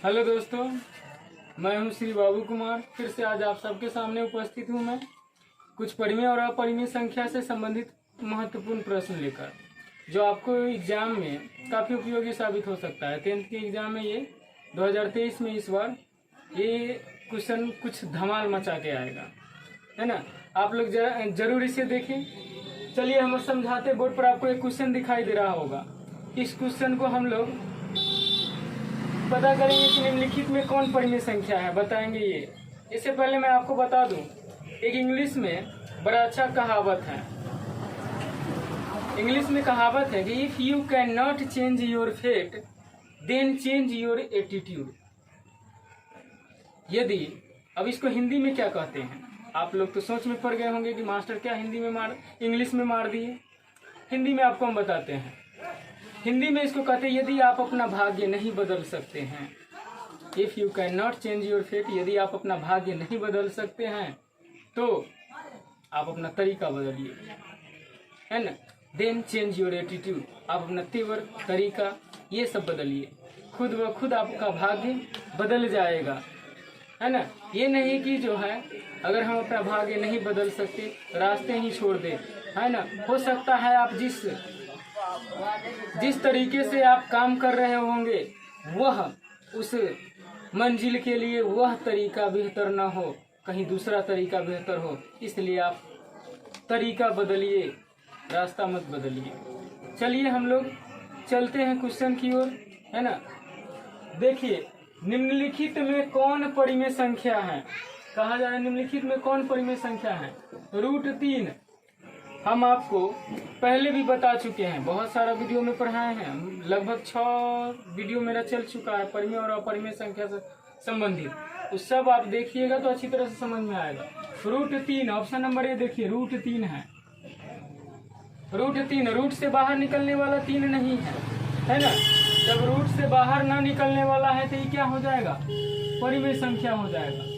Hello दोस्तों, मैं हूं श्री बाबू कुमार। फिर से आज आप सबके सामने उपस्थित हूं मैं कुछ परिमेय और अपरिमेय संख्या से संबंधित महत्वपूर्ण प्रश्न लेकर, जो आपको एग्जाम में काफ़ी उपयोगी साबित हो सकता है। 10th के एग्जाम में ये 2023 में इस बार ये क्वेश्चन कुछ धमाल मचा के आएगा, है ना। आप लोग जरूर इसे देखें। चलिए हम समझाते। बोर्ड पर आपको एक क्वेश्चन दिखाई दे रहा होगा। इस क्वेश्चन को हम लोग पता करेंगे कि निम्नलिखित में कौन परिमेय संख्या है, बताएंगे ये। इससे पहले मैं आपको बता दूं, एक इंग्लिश में बड़ा अच्छा कहावत है। इंग्लिश में कहावत है कि if you can not change your fate then change your attitude. यदि, अब इसको हिंदी में क्या कहते हैं, आप लोग तो सोच में पड़ गए होंगे कि मास्टर क्या हिंदी में इंग्लिश में मार दिए। हिंदी में आपको हम बताते हैं। हिंदी में इसको कहते हैं यदि आप अपना भाग्य नहीं बदल सकते हैं। If you can not change your fate, यदि आप अपना भाग्य नहीं बदल सकते हैं तो आप अपना तरीका बदलिए, है ना। देन चेंज योर एटीट्यूड, आप अपना तेवर, तरीका, ये सब बदलिए। खुद ब खुद आपका भाग्य बदल जाएगा, है ना। ये नहीं कि जो है अगर हम अपना भाग्य नहीं बदल सकते रास्ते ही छोड़ दे, है ना। हो सकता है आप जिस तरीके से आप काम कर रहे होंगे वह उस मंजिल के लिए वह तरीका बेहतर ना हो, कहीं दूसरा तरीका बेहतर हो। इसलिए आप तरीका बदलिए, रास्ता मत बदलिए। चलिए हम लोग चलते हैं क्वेश्चन की ओर, है ना। देखिए, निम्नलिखित में कौन परिमेय संख्या है, कहा जा रहा है निम्नलिखित में कौन परिमेय संख्या है। √3 हम आपको पहले भी बता चुके हैं, बहुत सारा वीडियो में पढ़ाए हैं। लगभग 6 वीडियो मेरा चल चुका है परिमेय और अपरिमेय संख्या से संबंधित। उस सब आप देखिएगा तो अच्छी तरह से समझ में आएगा। √3 ऑप्शन नंबर ए देखिए, √3 है। √3 रूट से बाहर निकलने वाला 3 नहीं है ना। जब रूट से बाहर ना निकलने वाला है तो ये क्या हो जाएगा, परिमेय संख्या हो जाएगा।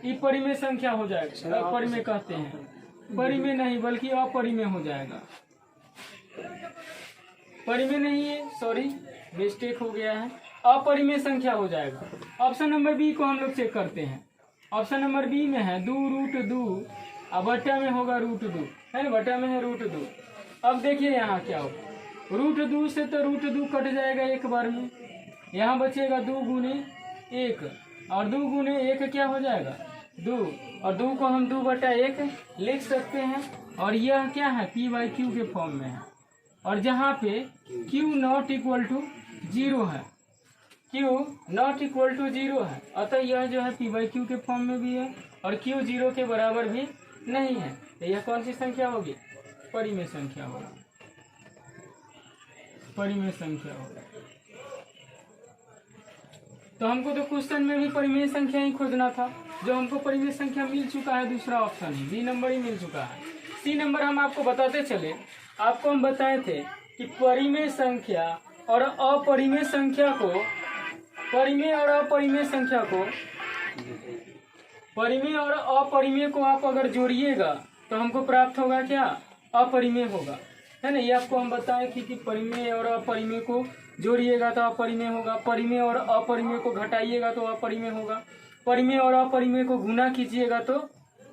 ये परिमेय संख्या हो जाएगा। अपरिमेय कहते हैं, परिमेय नहीं बल्कि अपरिमेय हो जाएगा। परिमेय नहीं है, सॉरी मिस्टेक हो गया है, अपरिमेय संख्या हो जाएगा। ऑप्शन नंबर बी को हम लोग चेक करते हैं। ऑप्शन नंबर बी में है 2√2 और बट्टा में होगा √2, है ना। बट्टा में है √2। अब देखिए यहाँ क्या होगा, √2 से तो √2 कट जाएगा एक बार में, यहाँ बचेगा 2 गुने 1 और 2 गुने 1 क्या हो जाएगा 2, और 2 को हम 2/1 लिख सकते हैं। और यह क्या है, p/q के फॉर्म में है। और जहाँ पे q नॉट इक्वल टू 0 है, q नॉट इक्वल टू 0 है, अतः यह जो है p/q के फॉर्म में भी है और q 0 के बराबर भी नहीं है। तो यह कौन सी संख्या होगी, परिमेय संख्या होगी, परिमेय संख्या होगी। तो हमको तो क्वेश्चन में भी परिमेय संख्या ही खोजना था, जो हमको परिमेय संख्या मिल चुका है, दूसरा ऑप्शन ही बी नंबर ही मिल चुका है। सी नंबर हम आपको बताते चले। आपको हम बताए थे कि परिमेय संख्या और अपरिमेय संख्या को, परिमेय और अपरिमेय संख्या को, परिमेय और अपरिमेय को आप अगर जोड़िएगा तो हमको प्राप्त होगा क्या, अपरिमेय होगा, है ना। ये आपको हम बताए कि परिमेय और अपरिमेय को जोड़िएगा तो अपरिमेय होगा, परिमेय और अपरिमेय को घटाइएगा तो अपरिमेय होगा, परिमेय और अपरिमेय को गुना कीजिएगा तो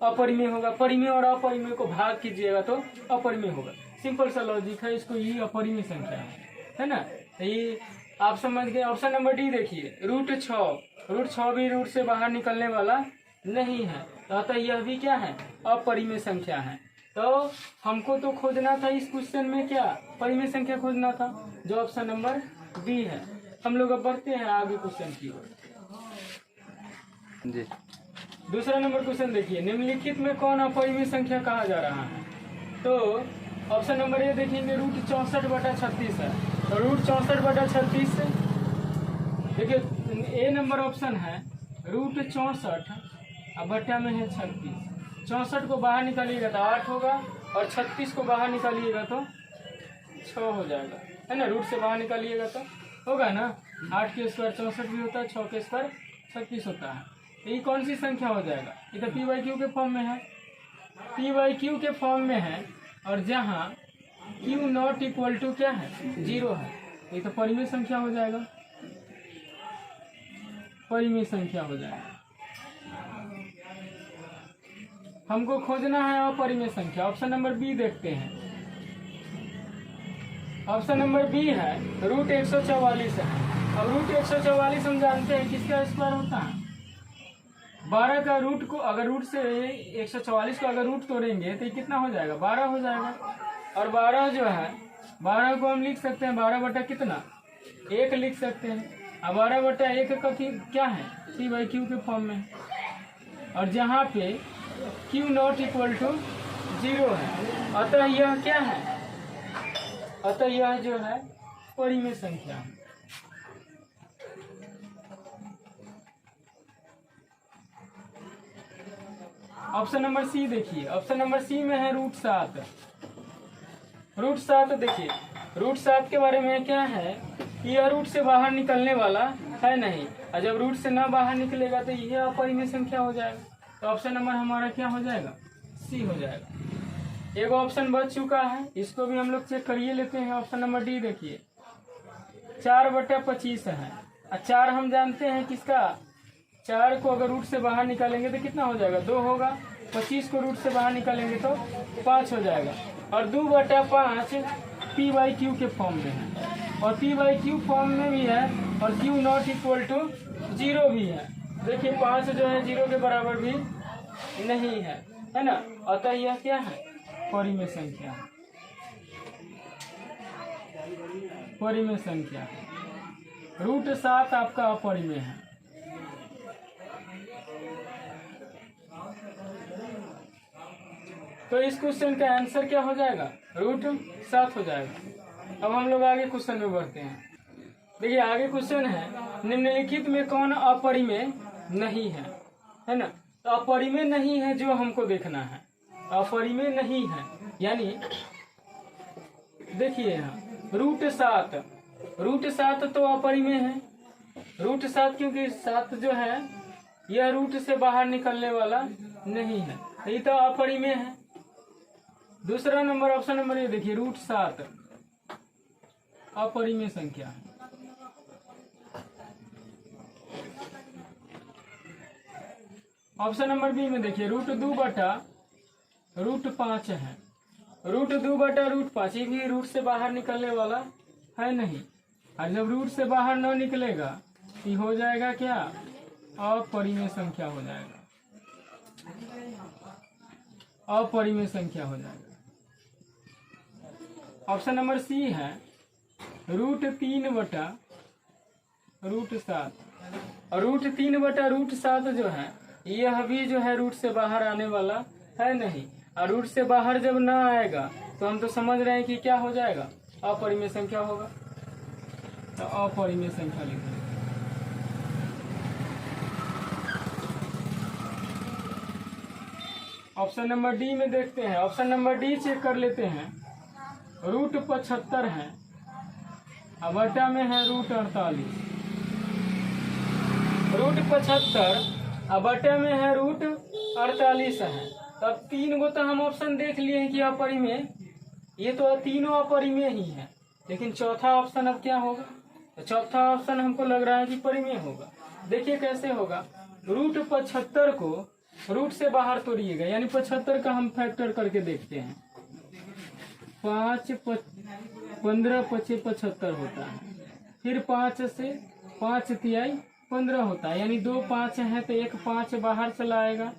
अपरिमेय होगा, परिमेय और अपरिमेय को भाग कीजिएगा तो अपरिमेय होगा। सिंपल सा लॉजिक है इसको, ये अपरिमेय संख्या है ना। ये आप समझ गए। ऑप्शन नंबर डी देखिए, √6 भी रूट से बाहर निकलने वाला नहीं है, अतः यह भी क्या है, अपरिमेय संख्या है। तो हमको तो खोजना था इस क्वेश्चन में क्या, परिमेय संख्या खोजना था, जो ऑप्शन नंबर बी है। हम लोग अब बढ़ते हैं आगे क्वेश्चन की ओर जी। दूसरा नंबर क्वेश्चन देखिए, निम्नलिखित में कौन अपरिमेय संख्या कहा जा रहा है। तो ऑप्शन नंबर ए देखेंगे, √64/36 है। तो √64/36 देखिए, ए नंबर ऑप्शन है √64 और बट्टा में है 36। 64 को बाहर निकालिएगा तो 8 होगा और 36 को बाहर निकालिएगा तो 6 हो जाएगा, है ना। रूट से बाहर निकालिएगा तो होगा ना, 8 के स्क्वायर 64 भी होता है, 6 के स्क्वायर 36 होता है। ये कौन सी संख्या हो जाएगा, ये तो p/q के फॉर्म में है, p/q के फॉर्म में है। और जहाँ क्यू नॉट इक्वल टू क्या है, 0 है। ये तो परिमेय संख्या हो जाएगा, परिमेय संख्या हो जाएगा। हमको खोजना है अपरिमेय संख्या। ऑप्शन नंबर बी देखते हैं। ऑप्शन नंबर बी है रूट 144 है। अब रूट 144 हम जानते हैं किसका स्क्वायर होता है, 12 का रूट को, अगर रूट से 144 को अगर रूट तोड़ेंगे तो ये कितना हो जाएगा, 12 हो जाएगा। और 12 जो है, 12 को हम लिख सकते हैं 12 बटा कितना, 1 लिख सकते हैं। अब 12 बटा 1 का क्या है, C/Q के फॉर्म में। और जहाँ पे Q नॉट इक्वल टू 0 है, अतः यह क्या है, अतः यह जो है परिमेय संख्या है। ऑप्शन नंबर सी देखिए। ऑप्शन नंबर सी में है रूट 7। रूट 7 देखिए, रूट 7 के बारे में क्या है, यह रूट से बाहर निकलने वाला है नहीं, और जब रूट से ना बाहर निकलेगा तो यह अपरिमेय संख्या हो जाएगा। तो ऑप्शन नंबर हमारा क्या हो जाएगा, सी हो जाएगा। एक ऑप्शन बच चुका है, इसको भी हम लोग चेक करिए लेते हैं। ऑप्शन नंबर डी देखिए, 4/25 है। और 4 हम जानते हैं किसका, 4 को अगर रूट से बाहर निकालेंगे तो कितना हो जाएगा, 2 होगा। 25 को रूट से बाहर निकालेंगे तो 5 हो जाएगा। और 2/5 P/Q के फॉर्म में है, और P/Q फॉर्म में भी है, और Q नॉट इक्वल टू 0 भी है। देखिए 5 जो है 0 के बराबर भी नहीं है ना। अतः यह क्या है, परिमेय संख्या है, परिमेय संख्या है। रूट 7 आपका अपरिमेय है। तो इस क्वेश्चन का आंसर क्या हो जाएगा, रूट 7 हो जाएगा। अब हम लोग आगे क्वेश्चन में बढ़ते हैं। देखिए आगे क्वेश्चन है, निम्नलिखित में कौन अपरिमेय नहीं है ना। तो अपरिमेय नहीं है जो हमको देखना है, अपरिमेय नहीं है, यानी देखिए यहाँ रूट 7 तो अपरिमेय है। रूट 7 क्योंकि 7 जो है यह रूट से बाहर निकलने वाला नहीं है, ये तो अपरिमेय है। दूसरा नंबर, ऑप्शन नंबर ये देखिए, रूट 7 अपरिमेय संख्या है। ऑप्शन नंबर बी में देखिए, रूट 2/√5 है। रूट 2/√5 ये भी रूट से बाहर निकलने वाला है नहीं, और जब रूट से बाहर न निकलेगा तो हो जाएगा क्या, अपरिमेय संख्या हो जाएगा, अपरिमेय संख्या हो जाएगा। ऑप्शन नंबर सी है रूट 3/√7। और रूट 3/√7 जो है यह भी जो है रूट से बाहर आने वाला है नहीं, और रूट से बाहर जब ना आएगा तो हम तो समझ रहे हैं कि क्या हो जाएगा, अपरिमेय संख्या होगा। तो अपरिमेय संख्या लिखेंगे। ऑप्शन नंबर डी में देखते हैं। ऑप्शन नंबर डी चेक कर लेते हैं। रूट 75 है, और बटा में है रूट 48। रूट 75 और बटे में है रूट 48 है। तब 3 गो तो हम ऑप्शन देख लिए हैं कि अपरिमेय, ये तो तीनों अपरिमेय ही है, लेकिन चौथा ऑप्शन अब क्या होगा, तो चौथा ऑप्शन हमको लग रहा है कि परिमेय होगा। देखिए कैसे होगा, रूट 75 को रूट से बाहर तोड़िएगा, यानी 75 का हम फैक्टर करके देखते हैं। 5 15 5 75 होता है, फिर 5 से 5 तिहाई 15 होता है, यानी 2 5 है तो एक 5 बाहर चला आएगा,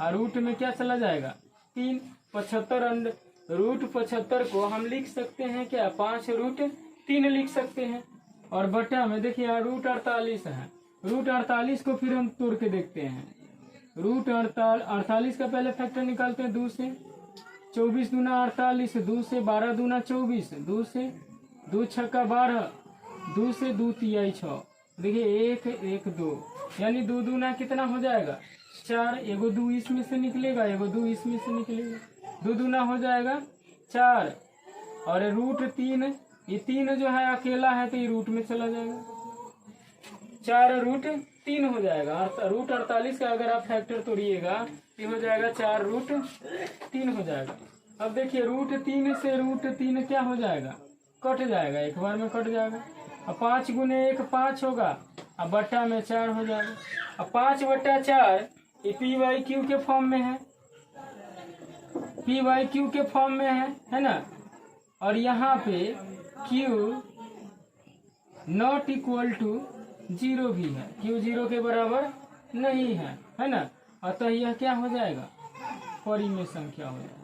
और रूट में क्या चला जाएगा, 3। 75 रूट 75 को हम लिख सकते हैं क्या, 5√3 लिख सकते हैं। और बटा में देखिए रूट 48 है, रूट 48 को फिर हम तोड़ के देखते हैं। रूट 48 का पहले फैक्टर निकालते हैं, 2 से 24 दूना 48, 2 से 12 दूना 24, 2 से 2 छक्का 12, 2 से 2 तिहाई 6। देखिए 1 1 2, यानी 2 दूना कितना हो जाएगा, 4। एगो 2 इसमें से निकलेगा, एगो 2 इसमें से निकलेगा, 2 दूना हो जाएगा 4। और रूट 3, ये 3 जो है अकेला है तो ये रूट में चला जाएगा, 4√3 हो जाएगा। रूट 48 का अगर आप फैक्टर तोड़िएगा ये हो जाएगा 4√3 हो जाएगा। अब देखिए √3 से √3 क्या हो जाएगा, कट जाएगा, एक बार में कट जाएगा। अब 5 गुने 1 5 होगा, अब बट्टा में 4 हो जाएगा। अब 5/4 ये p/q के फॉर्म में है, p/q के फॉर्म में है ना। और यहाँ पे q नॉट इक्वल टू 0 भी है, q 0 के बराबर नहीं है ना। अतः यह क्या हो जाएगा, परिमेय संख्या हो जाएगा।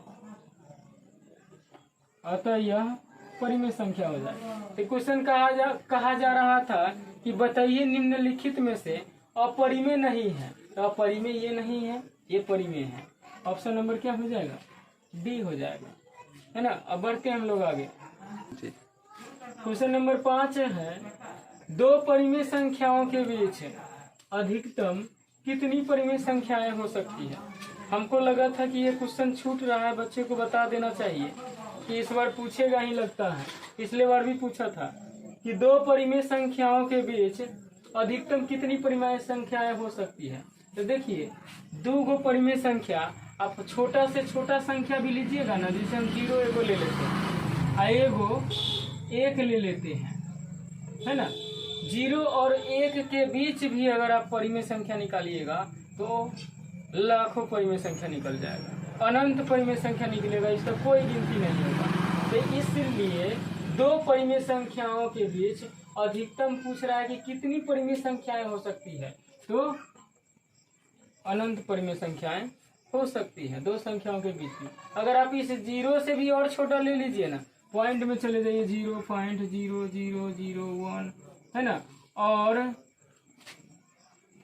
अतः यह परिमेय संख्या हो जाएगा। तो क्वेश्चन कहा जा रहा था कि बताइए निम्नलिखित में से अपरिमेय नहीं है। तो अपरिमेय ये नहीं है, ये परिमेय है। ऑप्शन नंबर क्या हो जाएगा, डी हो जाएगा, है ना। अब बढ़ते हैं हम लोग आगे। क्वेश्चन नंबर 5 है, दो परिमेय संख्याओं के बीच अधिकतम कितनी परिमेय संख्याएं हो सकती है। हमको लगा था कि ये क्वेश्चन छूट रहा है, बच्चे को बता देना चाहिए कि इस बार पूछेगा ही लगता है। पिछले बार भी पूछा था कि दो परिमेय संख्याओं के बीच अधिकतम कितनी परिमेय संख्याएं हो सकती है। तो देखिए 2 परिमेय संख्या, आप छोटा से छोटा संख्या भी लीजिएगा ना, जैसे हम 0 एगो ले लेते हैं, एगो 1 ले लेते हैं, है ना। 0 और 1 के बीच भी अगर आप परिमेय संख्या निकालिएगा तो लाखों परिमेय संख्या निकल जाएगा, अनंत परिमेय संख्या निकलेगा, इसका कोई गिनती नहीं होगा। तो इसलिए 2 परिमेय संख्याओं के बीच अधिकतम पूछ रहा है कि कितनी परिमेय संख्याएं हो सकती है, तो अनंत परिमेय संख्याएं हो सकती है 2 संख्याओं के बीच में। अगर आप इस 0 से भी और छोटा ले लीजिए ना, पॉइंट में चले जाइए 0.0001, है ना, और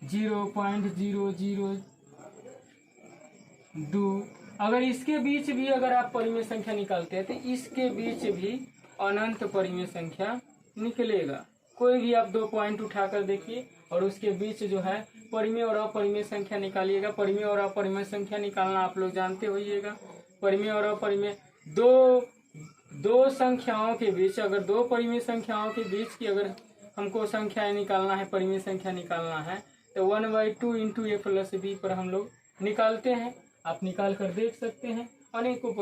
0.002, अगर इसके बीच भी अगर आप परिमेय संख्या निकालते हैं तो इसके बीच भी अनंत परिमेय संख्या निकलेगा। कोई भी आप 2 पॉइंट उठाकर देखिए और उसके बीच जो है परिमेय और अपरिमेय संख्या निकालिएगा। परिमेय और अपरिमेय संख्या निकालना आप लोग जानते होइएगा। परिमेय और अपरिमेय दो संख्याओं के बीच, अगर 2 परिमेय संख्याओं के बीच की अगर हमको संख्याएं निकालना है, परिमेय संख्या निकालना है, तो 1/2 इंटू a प्लस b पर हम लोग निकालते हैं। आप निकाल कर देख सकते हैं, अनेकों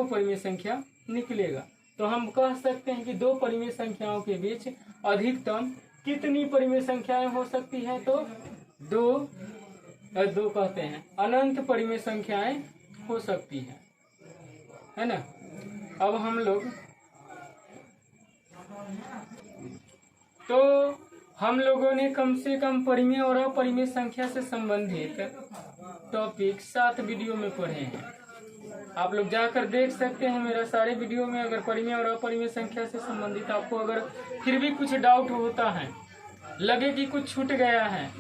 परिमेय संख्या निकलेगा। तो हम कह सकते हैं कि 2 परिमेय संख्याओं के बीच अधिकतम कितनी परिमेय संख्याएं हो सकती है, तो दो कहते हैं अनंत परिमेय संख्याएं हो सकती है ना। अब हम लोगों ने कम से कम परिमेय और अपरिमेय संख्या से संबंधित टॉपिक 7 वीडियो में पढ़े हैं। आप लोग जाकर देख सकते हैं मेरा सारे वीडियो में। अगर परिमेय और अपरिमेय संख्या से संबंधित आपको अगर फिर भी कुछ डाउट होता है, लगे कि कुछ छूट गया है,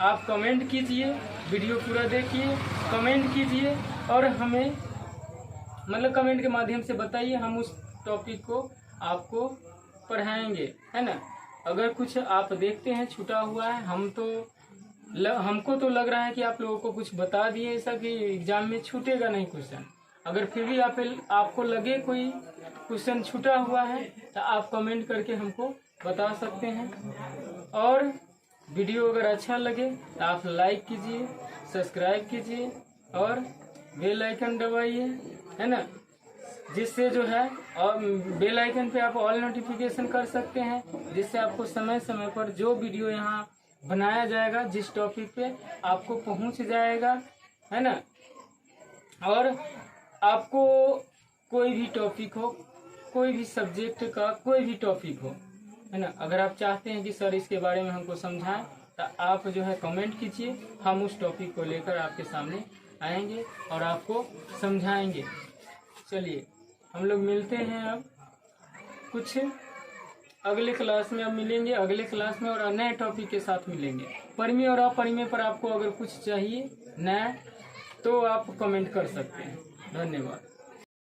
आप कमेंट कीजिए, वीडियो पूरा देखिए, कमेंट कीजिए और हमें कमेंट के माध्यम से बताइए, हम उस टॉपिक को आपको पढ़ाएंगे, है ना। अगर कुछ आप देखते हैं छूटा हुआ है, हमको तो लग रहा है कि आप लोगों को कुछ बता दिए ऐसा कि एग्जाम में छूटेगा नहीं क्वेश्चन। अगर फिर भी आपको लगे कोई क्वेश्चन छूटा हुआ है तो आप कमेंट करके हमको बता सकते हैं। और वीडियो अगर अच्छा लगे तो आप लाइक कीजिए, सब्सक्राइब कीजिए और बेल आइकन दबाइए, है ना, जिससे जो है और बेल आइकन पे आप ऑल नोटिफिकेशन कर सकते हैं, जिससे आपको समय समय पर जो वीडियो यहाँ बनाया जाएगा जिस टॉपिक पे आपको पहुंच जाएगा, है ना। और आपको कोई भी टॉपिक हो, कोई भी सब्जेक्ट का कोई भी टॉपिक हो, है ना, अगर आप चाहते हैं कि सर इसके बारे में हमको समझाएं तो आप जो है कमेंट कीजिए, हम उस टॉपिक को लेकर आपके सामने आएंगे और आपको समझाएंगे। चलिए हम लोग मिलते हैं अब कुछ अगले क्लास में, अब मिलेंगे अगले क्लास में और नए टॉपिक के साथ मिलेंगे। परिमेय और अपरिमेय पर आपको अगर कुछ चाहिए नया तो आप कमेंट कर सकते हैं। धन्यवाद।